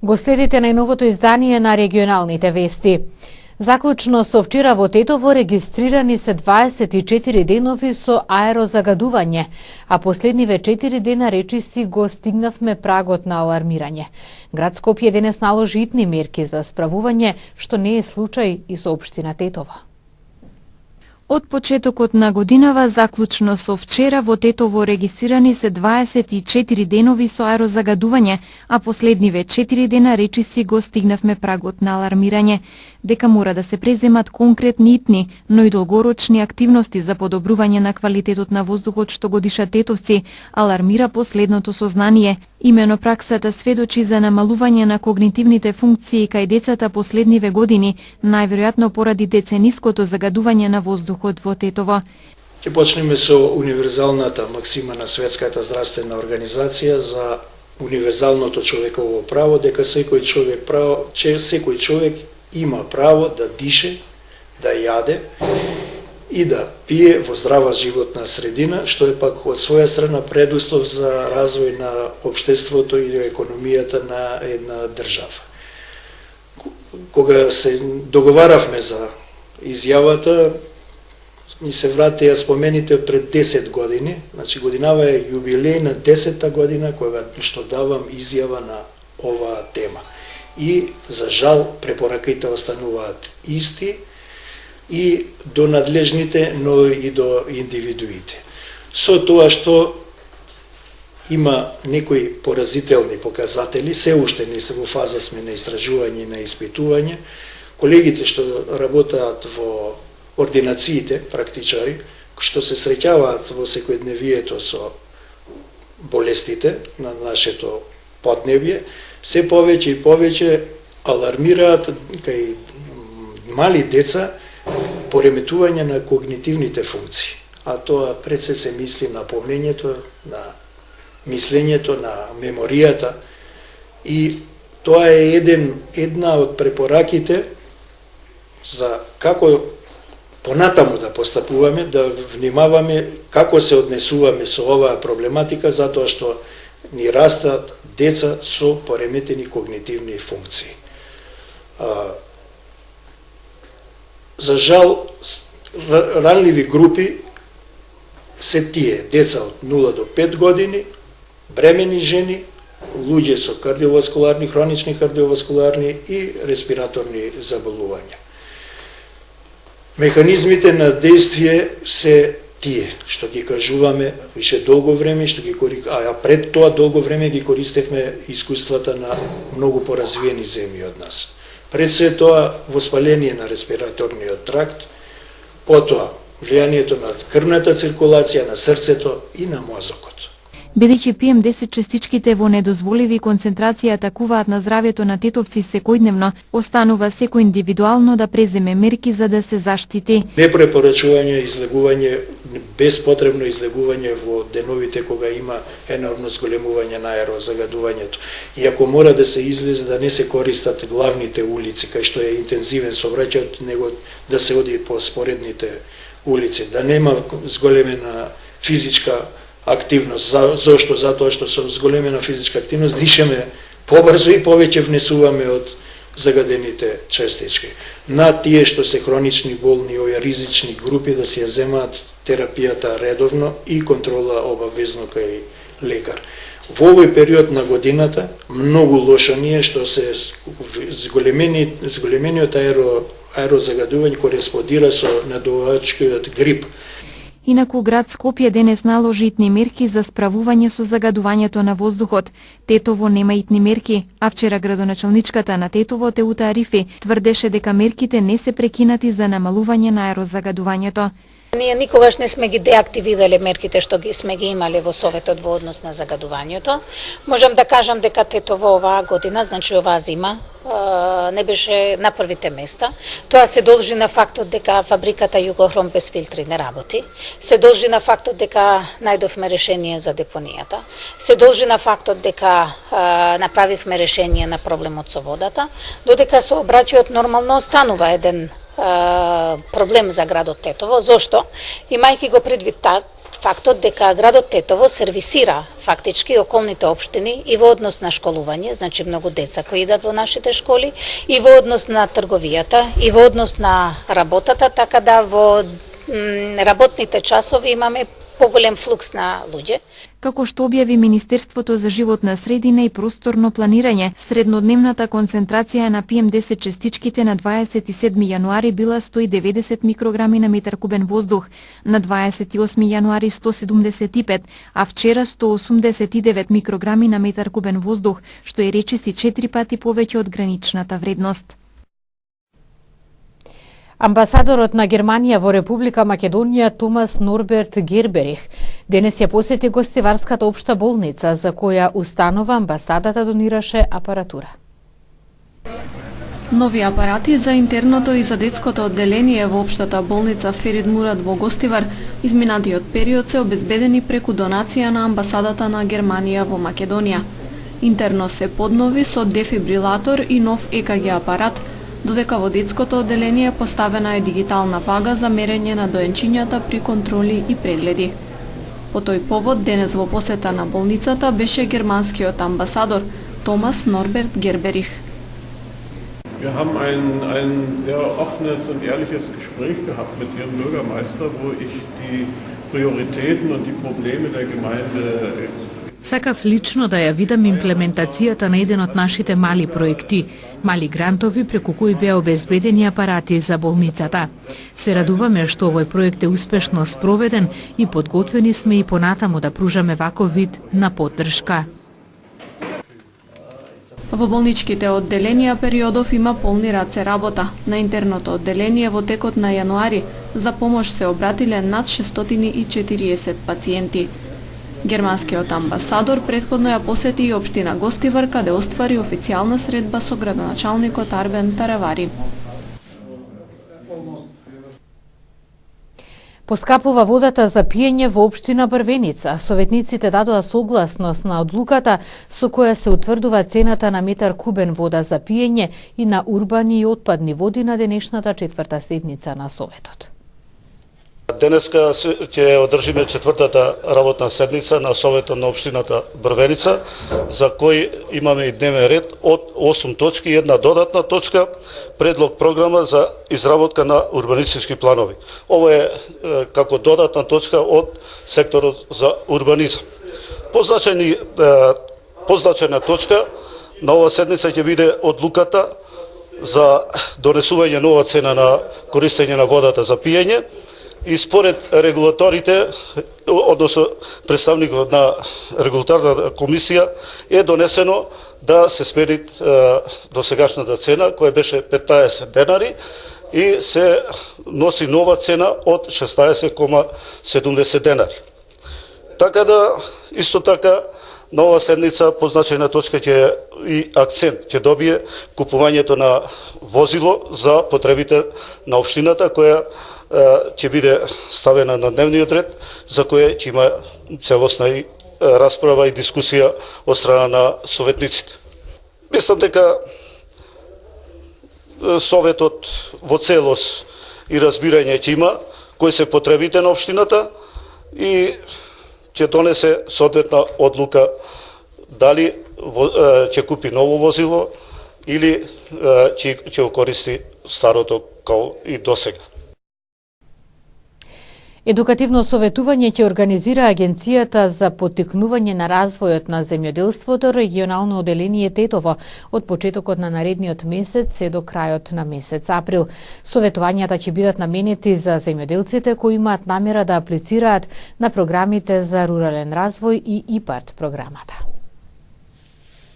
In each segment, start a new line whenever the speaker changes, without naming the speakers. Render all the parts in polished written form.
Го следите најновото издание на регионалните вести. Заклучно со вчера во Тетово регистрирани се 24 денови со аерозагадување, а последниве 4 дена речиси го стигнавме прагот на алармирање. Град Скопје денес наложи итни мерки за справување, што не е случај и со општина Тетово.
Од почетокот на годинава, заклучно со вчера, во Тетово регистрирани се 24 денови со аерозагадување, а последниве 4 дена речиси го стигнавме прагот на алармирање, дека мора да се преземат конкретни итни, но и долгорочни активности за подобрување на квалитетот на воздухот што го дишат тетовци, алармира последното сознание. Имено праксата сведочи за намалување на когнитивните функции кај децата последниве години, најверојатно поради децениското загадување на воздухот во Тетово.
Ќе почнеме со универзалната максима на Светската здравствена организација за универзалното човеково право, дека секој човек има право да дише, да јаде и да пие во здрава животна средина, што е пак од своја страна предуслов за развој на општеството и економијата на една држава. Кога се договаравме за изјавата, ми се вратија спомените пред 10 години, значи годинава е јубилеј на 10-та година кога што давам изјава на оваа тема. И за жал препораките остануваат исти и до надлежните, но и до индивидуите. Со тоа што има некои поразителни показатели, се уште не се во фаза сме на истражување и на испитување, колегите што работаат во ординациите, практичари, што се среќаваат во секојдневието со болестите на нашето поднебје, се повеќе и повеќе алармираат кај мали деца пореметување на когнитивните функции. А тоа пред се мисли на помнењето, на мислењето, на меморијата. И тоа е една од препораките за како понатаму да постапуваме, да внимаваме како се однесуваме со оваа проблематика, затоа што ни растат деца со пореметени когнитивни функции. За жал, ранливи групи се тие деца од 0 до 5 години, бремени жени, луѓе со кардиоваскуларни, хронични кардиоваскуларни и респираторни заболувања. Механизмите на действие се тие што ги кажуваме више долго време, а пред тоа долго време ги користевме искуствата на многу поразвиени земји од нас. Пред се тоа воспаление на респираторниот тракт, потоа влијанието на крвната циркулација, на срцето и на мозокот.
Бидејќи PM10 частичките во недозволиви концентрации атакуваат на здравјето на тетовци секојдневно, останува секој индивидуално да преземе мерки за да се заштити.
Не препорачување излегување, безпотребно излегување во деновите кога има енормно зголемување на аерозагадувањето. И ако мора да се излезе, да не се користат главните улици, кај што е интензивен сообраќајот, него да се оди по споредните улици, да нема зголемена физичка активност. Зошто? Затоа што со зголемена физичка активност дишеме побрзо и повеќе внесуваме од загадените частички. На тие што се хронични болни, овие ризични групи да се ја земаат терапијата редовно и контрола обавезно кај лекар. Во овој период на годината многу лошо ни е што се зголемениот аерозагадување кореспондира со надувачкиот грип.
Инаку град Скопје денес наложи итни мерки за справување со загадувањето на воздухот. Тетово нема итни мерки, а вчера градоначалничката на Тетово Теута Арифи тврдеше дека мерките не се прекинати за намалување на аерозагадувањето.
Ние никогаш не сме ги деактивирале мерките што сме ги имале во Советот во однос на загадувањето. Можам да кажам дека Тетово оваа година, значи оваа зима, не беше на првите места. Тоа се должи на фактот дека фабриката Југохром без филтри не работи. Се должи на фактот дека најдовме решение за депонијата. Се должи на фактот дека направивме решение на проблемот со водата, додека сообраќајот нормално останува еден проблем за градот Тетово. Зошто? Имајќи го предвид фактот дека градот Тетово сервисира фактички околните општини и во однос на школување, значи многу деца кои идат во нашите школи, и во однос на трговијата, и во однос на работата, така да во работните часови имаме поголем флукс на луѓе.
Како што објави Министерството за животна средина и просторно планирање, среднодневната концентрација на PM10 частичките на 27 јануари била 190 микрограми на метар кубен воздух, на 28 јануари 175, а вчера 189 микрограми на метар кубен воздух, што е речиси 4 пати повеќе од граничната вредност.
Амбасадорот на Германија во Република Македонија Томас Норберт Герберих денес ја посети гостиварската општа болница, за која установа амбасадата донираше апаратура.
Нови апарати за интерното и за детското одделение во општата болница Ферид Мурад во Гостивар изминатиот период се обезбедени преку донација на амбасадата на Германија во Македонија. Интерно се поднови со дефибрилатор и нов ЕКГ апарат, додека во детското одделение поставена е дигитална вага за мерење на доенчињата при контроли и прегледи. По тој повод, денес во посета на болницата беше германскиот амбасадор Томас Норберт Герберих.
Wir haben ein sehr offenes und ehrliches Gespräch gehabt mit Ihrem Bürgermeister, wo ich die Prioritäten und die Probleme der Gemeinde
Сакав лично да ја видам имплементацијата на еден од нашите мали проекти, мали грантови преку кои беа обезбедени апарати за болницата. Се радуваме што овој проект е успешно спроведен и подготвени сме и понатаму да пружаме ваков вид на поддршка.
Во болничките одделенија периодов има полни раце работа. На интерното одделение во текот на јануари за помош се обратиле над 640 пациенти. Германскиот амбасадор претходно ја посети и општина Гостивар, каде оствари официјална средба со градоначалникот Арбен Таравари.
Поскапува водата за пиење во општина Брвеница. Советниците дадоа согласност на одлуката со која се утврдува цената на метар кубен вода за пиење и на урбани и отпадни води на денешната четврта седница на Советот.
Денеска ќе одржиме четвртата работна седница на Советот на општината Брвеница, за кој имаме и дневен ред од 8 точки и една додатна точка, предлог програма за изработка на урбанистички планови. Ово е како додатна точка од секторот за урбанизам. Позначајна точка на ова седница ќе биде одлуката за донесување нова цена на користење на водата за пиење. И според регулаторите, односно представникот на регулаторната комисија, е донесено да се смени досегашната цена, која беше 15 денари, и се носи нова цена од 16,70 денари. Така да, исто така, на ова седница позначајна точка ќе и акцент ќе добие купувањето на возило за потребите на општината, која ќе биде ставена на дневниот ред, за која ќе има целосна и расправа и дискусија од страна на советниците. Мислам дека Советот во целост и разбирање ќе има кои се потребите на општината и ќе донесе соодветна одлука дали ќе купи ново возило или ќе го користи старото као и досега.
Едукативно советување ќе организира Агенцијата за поттикнување на развојот на земјоделството регионално одделение Тетово од почетокот на наредниот месец се до крајот на месец април. Советувањата ќе бидат наменети за земјоделците кои имаат намера да аплицираат на програмите за рурален развој и ИПАРТ програмата.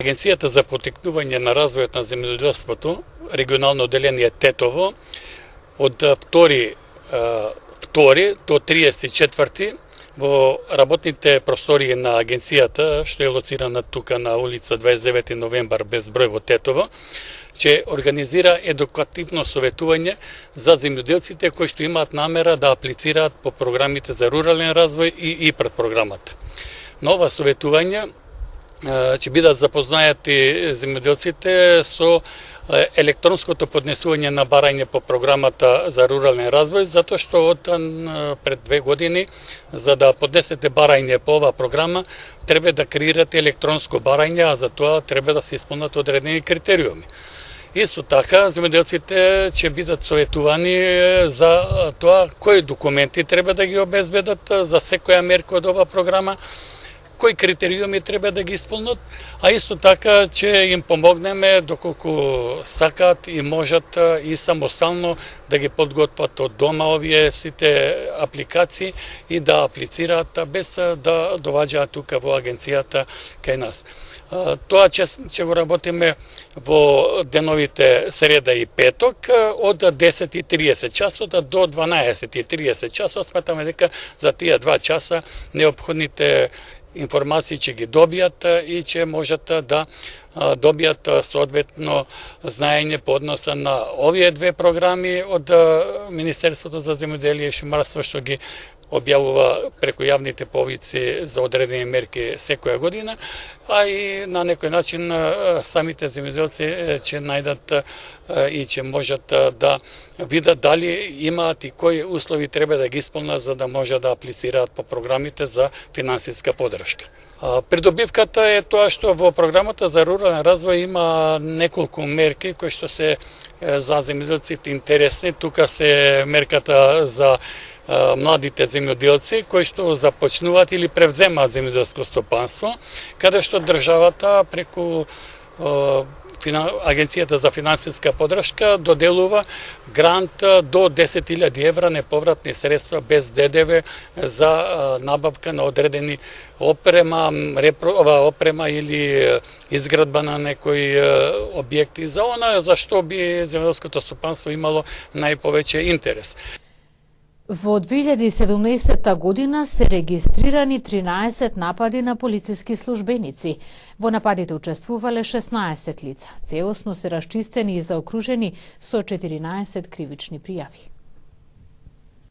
Агенцијата за поттикнување на развојот на земјоделството регионално одделение Тетово од 2 до 34 во работните простории на агенцијата, што е лоцирана тука на улица 29 новембар безброј во Тетово, ќе организира едукативно советување за земјоделците кои што имаат намера да аплицираат по програмите за рурален развој и ИПАРТ програмата. На ова советување ќе бидат запознаети земјоделците со електронското поднесување на барање по програмата за рурален развој, затоа што од пред 2 години, за да поднесете барање по оваа програма, треба да креирате електронско барање, а за тоа треба да се исполнат одредени критериуми. Исто така, земјоделците ќе бидат советувани за тоа кои документи треба да ги обезбедат за секоја мерка од оваа програма, кои критериуми треба да ги исполнат, а исто така ќе им помогнеме доколку сакаат и можат и самостално да ги подготват од дома овие сите апликации и да аплицираат без да доваѓаат тука во агенцијата кај нас. Тоа ќе го работиме во деновите среда и петок од 10:30 часот до 12:30 часот. Сметаме дека за тие 2 часа неопходните информации ќе ги добијат и ќе можат да добијат соодветно знаење по односа на овие 2 програми од Министерството за земјоделие и шумарство што ги објавува преку јавните повици за одредени мерки секоја година, а и на некој начин самите земјоделци ќе најдат и ќе можат да видат дали имаат и кои услови треба да ги исполнат за да може да аплицираат по програмите за финансиска поддршка. Придобивката е тоа што во програмата за рурален развој има неколку мерки кои што се за земјоделците интересни. Тука се мерката за младите земјоделци кои што започнуваат или превземаат земјоделско стопанство, каде што државата преку Агенцијата за финансиска поддршка доделува грант до 10.000 евра неповратни средства без ДДВ за набавка на одредени опрема или изградба на некои објекти за она за што би земјоделското стопанство имало најповеќе интерес.
Во 2017 година се регистрирани 13 напади на полициски службеници. Во нападите учествувале 16 лица. Целосно се расчистени и заокружени со 14 кривични пријави.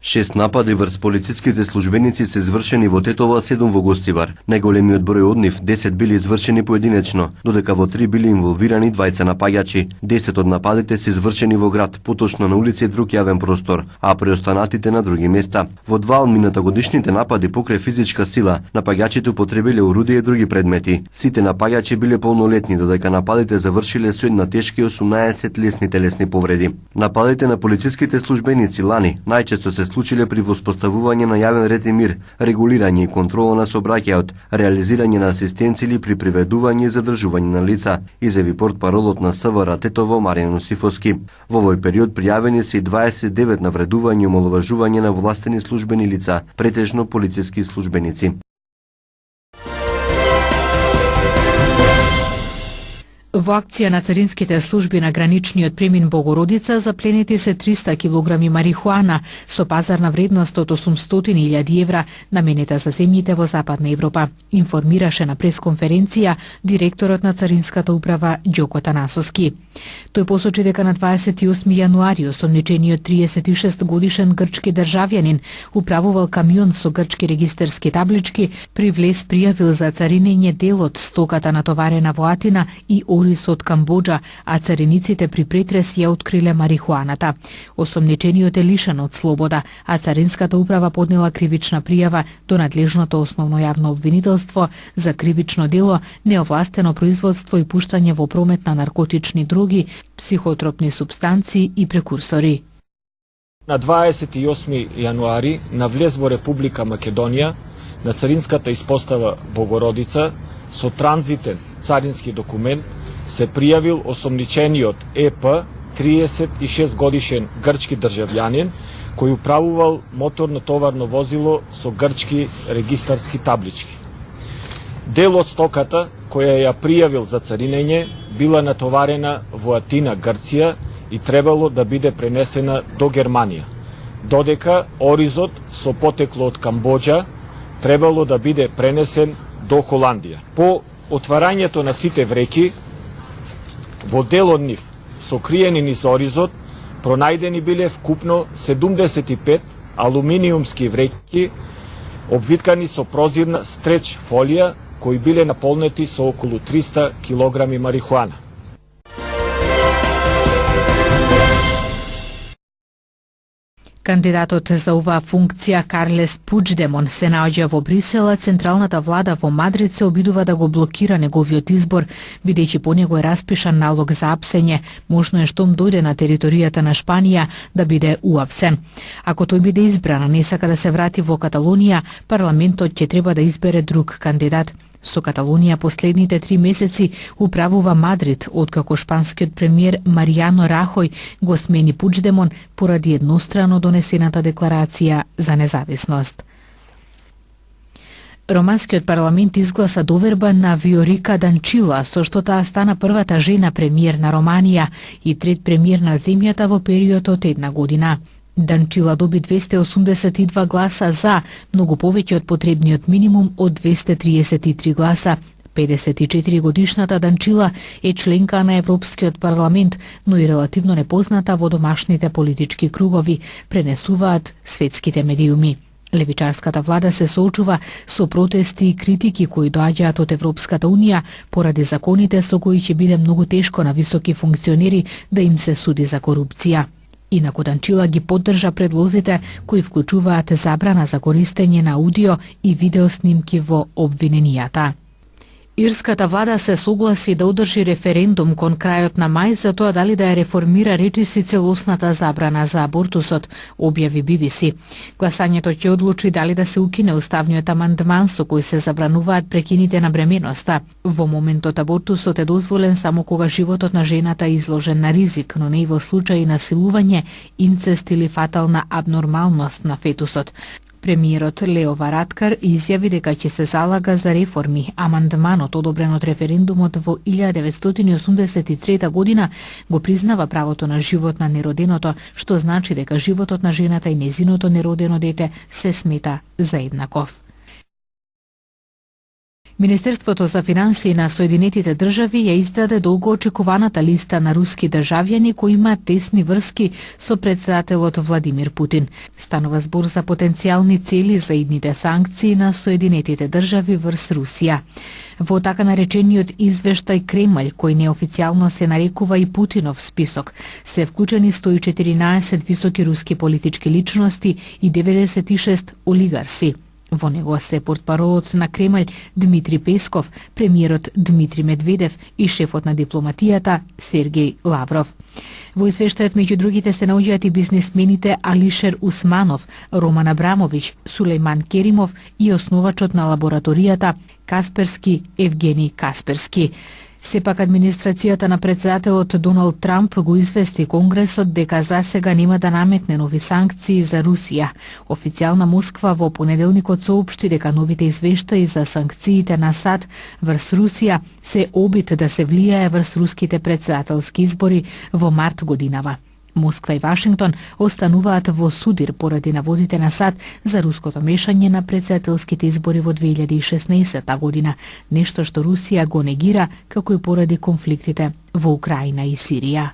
6 напади врз полициските службеници се извршени во Тетово, 7 во Гостивар. Најголемиот број од нив, 10 били извршени поединечно, додека во 3 били инволвирани 2 напаѓачи. 10 од нападите се извршени во град, поточно на улица и друг јавен простор, а преостанатите на други места. Во 2 од минатогодишните напади покрај физичка сила, напаѓачите употребиле орудија и други предмети. Сите напаѓачи биле полнолетни, додека нападите завршиле со една тешка и 18 лесни телесни повреди. Нападите на полициските службеници лани најчесто се случиле при воспоставување на јавен ред и мир, регулирање и контрола на сообраќајот, реализирање на асистенци или при приведување и задржување на лица, изјави портпаролот на СВР Тетово Маријан Осифовски. Во овој период пријавени се и 29 навредувања и омаловажување на властени службени лица, претежно полициски службеници.
Во акција на царинските служби на граничниот премин Богородица запленети се 300 килограми марихуана со пазарна вредност од 800.000 евра наменета за земјите во Западна Европа, информираше на пресконференција директорот на Царинската управа Ѓоко Танасовски. Тој посочи дека на 28 јануари осомничениот 36 годишен грчки државјанин управувал камион со грчки регистерски таблички, при влез пријавил за царинење дел од стоката натоварена во Атина и ориз од Камбоџа, а цариниците при претрес ја откриле марихуаната. Осомничениот е лишен од слобода, а Царинската управа поднела кривична пријава до надлежното основно јавно обвинителство за кривично дело, неовластено производство и пуштање во промет на наркотични дроги, психотропни супстанции и прекурсори.
На 28 јануари на влез во Република Македонија на Царинската испостава Богородица со транзитен царински документ се пријавил осомничениот ЕП 36 годишен грчки државјанин кој управувал моторно товарно возило со грчки регистарски таблички. Дел од стоката која ја пријавил за царинење била натоварена во Атина, Грција и требало да биде пренесена до Германија, додека оризот со потекло од Камбоџа требало да биде пренесен до Холандија. По отварањето на сите вреки, во дел од нив, сокриени низ оризот, пронајдени биле вкупно 75 алуминиумски вреки, обвиткани со прозирна стреч фолија, кои биле наполнети со околу 300 килограми марихуана.
Кандидатот за оваа функција Карлес Пучдемон се наоѓа во Брисел, а централната влада во Мадрид се обидува да го блокира неговиот избор, бидејќи по него е распишан налог за апсење. Можно е штом дојде на територијата на Шпанија да биде уапсен. Ако тој биде избран, а не сака да се врати во Каталонија, парламентот ќе треба да избере друг кандидат. Со Каталонија последните 3 месеци управува Мадрид, откако шпанскиот премиер Маријано Рахој го смени Пучдемон поради еднострано донесената декларација за независност. Романскиот парламент изгласа доверба на Виорика Данчила, со што таа стана првата жена премиер на Романија и трет премиер на земјата во период од 1 година. Данчила доби 282 гласа за, многу повеќе од потребниот минимум од 233 гласа. 54 годишната Данчила е членка на Европскиот парламент, но и релативно непозната во домашните политички кругови, пренесуваат светските медиуми. Левичарската влада се соочува со протести и критики кои доаѓаат од Европската унија поради законите со кои ќе биде многу тешко на високи функционери да им се суди за корупција. Инаку Данчила ги поддржа предлозите кои вклучуваат забрана за користење на аудио и видео снимки во обвиненијата. Ирската влада се согласи да одржи референдум кон крајот на мај за тоа дали да ја реформира речиси целосната забрана за абортусот, објави BBC. Гласањето ќе одлучи дали да се укине уставниот амандман со кој се забрануваат прекините на бременоста. Во моментот абортусот е дозволен само кога животот на жената е изложен на ризик, но не и во случаи на силување, инцест или фатална абнормалност на фетусот. Премиерот Лео Варадкар изјави дека ќе се залага за реформи. Амандманот одобрен од референдумот во 1983 година го признава правото на живот на нероденото, што значи дека животот на жената и незиното неродено дете се смета за еднаков. Министерството за финансии на Соединетите држави ја издаде долго очекуваната листа на руски државјани кои имаат тесни врски со претседателот Владимир Путин. Станува збор за потенцијални цели за идните санкции на Соединетите држави врз Русија. Во така наречениот извештај Кремљ, кој неофицијално се нарекува и Путинов список, се вклучени 114 високи руски политички личности и 96 олигарси. Во него се портпаролот на Кремљ Дмитри Песков, премиерот Дмитри Медведев и шефот на дипломатијата Сергеј Лавров. Во извештајот меѓу другите се наоѓаат и бизнисмените Алишер Усманов, Роман Абрамовиќ, Сулејман Керимов и основачот на лабораторијата Касперски Евгени Касперски. Сепак администрацијата на претседателот Доналд Трамп го извести Конгресот дека засега нема да наметне нови санкции за Русија. Официјална Москва во понеделникот соопшти дека новите извештаи за санкциите на САД врз Русија се обид да се влијае врз руските претседателски избори во март годинава. Москва и Вашингтон остануваат во судир поради наводите на САД за руското мешање на претседателските избори во 2016 година, нешто што Русија го негира како и поради конфликтите во Украина и Сирија.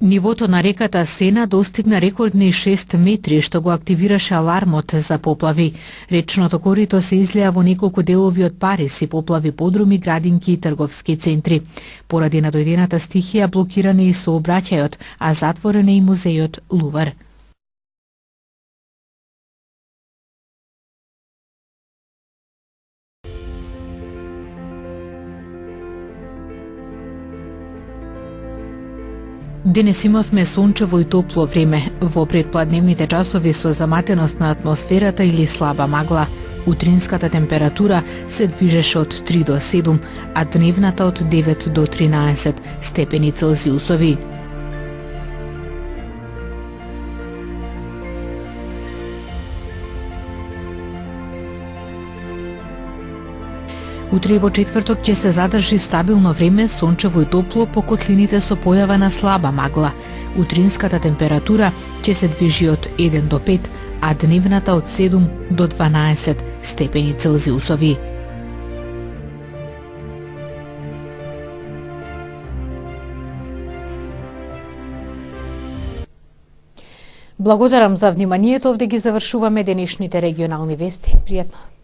Нивото на реката Сена достигна рекордни 6 метри, што го активираше алармот за поплави. Речното корито се излеа во неколку делови од Париз и поплави подруми, градинки и трговски центри. Поради надојдената стихија блокиране и сообраќајот, а затворен е и музејот Лувар. Денес имавме сончево и топло време, во предпладневните часови со заматеност на атмосферата или слаба магла. Утринската температура се движеше од 3 до 7, а дневната од 9 до 13 степени Целзиусови. Утре во четврток ќе се задржи стабилно време, сончево и топло по котлините со појава на слаба магла. Утринската температура ќе се движи од 1 до 5, а дневната од 7 до 12 степени Целзиусови.
Благодарам за вниманието, овде ги завршуваме денешните регионални вести. Пријатно.